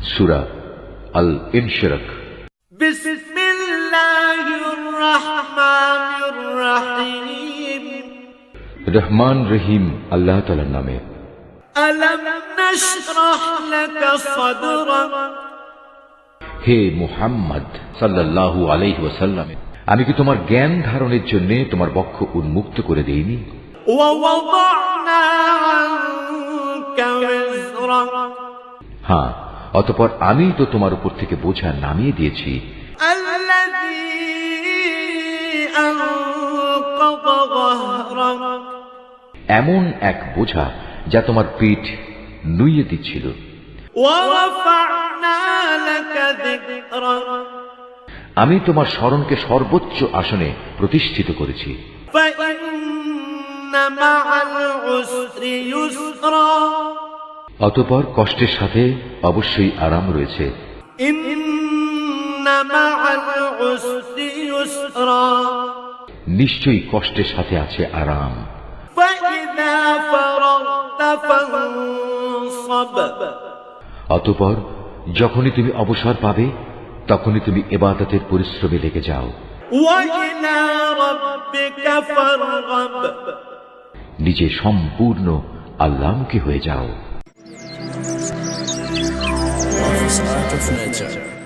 সূরা আল ইনশিরাক। বিসমিল্লাহির রহমানির রহিম। রহমান রহিম আল্লাহ তাআলার নামে। আলাম নাশরাহ লাকা সাদরাক। হে মুহাম্মদ সাল্লাল্লাহু আলাইহি ওয়াসাল্লাম, আমি কি তোমার জ্ঞান ধারণের জন্য তোমার বক্ষ উন্মুক্ত করে দেইনি? ওয়া ওয়াদা'না আনকা ওয়িজরাক। হ্যাঁ, অতঃপর আমি তো তোমার উপর থেকে বোঝা নামিয়ে দিয়েছি। আল্লাযী আনকাযা যাহরাক। এমন এক বোঝা যা তোমার পিঠ নুইয়ে দিচ্ছিল। ওয়া রাফা'না লাকা যিকরাক। আমি তোমার স্মরণকে সর্বোচ্চ আসনে প্রতিষ্ঠিত করেছি। ফাইন্না মা'আল উসরি ইউসরা। অতঃপর কষ্টের সাথে অবশ্যই আরাম রয়েছে। ইন্না মা'আল উসরি ইউসরা। নিশ্চয়ই কষ্টের সাথে আছে আরাম। ফাইযা ফারাগতা ফানসাব। অতঃপর যখনই তুমি অবসর পাবে তখনই তুমি ইবাদতের পরিশ্রমে লেগে যাও। ওয়া ইলা রাব্বিকা ফারগাব। নিজে সম্পূর্ণ আল্লাহমুখী হয়ে যাও। Art of Nature.